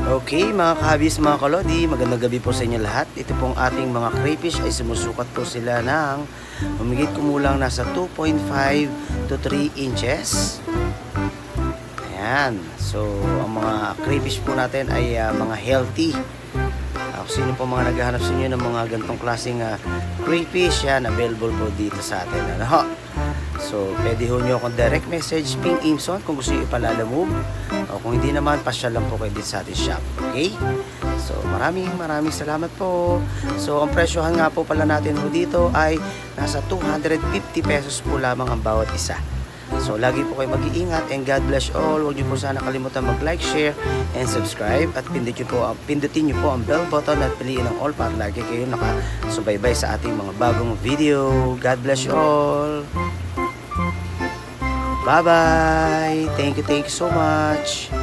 Okay mga kahabis, mga kalodi, magandang gabi po sa inyo lahat. Ito pong ating mga crayfish ay sumusukat po sila ng humigit kumulang nasa 2.5 to 3 inches. Ayan, so ang mga crayfish po natin ay mga healthy. Kung sino po mga naghahanap sa inyo ng mga ganitong klaseng crayfish, yan, available po dito sa atin. Ano? So, pwede ho nyo akong direct message, Ping Imson, kung gusto nyo ipalalamove. O kung hindi naman, pasyal lang po kayo dito sa ating shop. Okay? So, maraming salamat po. So, ang presyohan nga po pala natin ho dito ay nasa 250 pesos po lamang ang bawat isa. So, lagi po kayo mag-iingat and God bless all. Huwag nyo po sana kalimutan mag-like, share, and subscribe. At pindutin nyo po ang bell button at piliin ang all para lagi kayo nakasubaybay sa ating mga bagong video. God bless you all. Bye-bye. Thank you so much.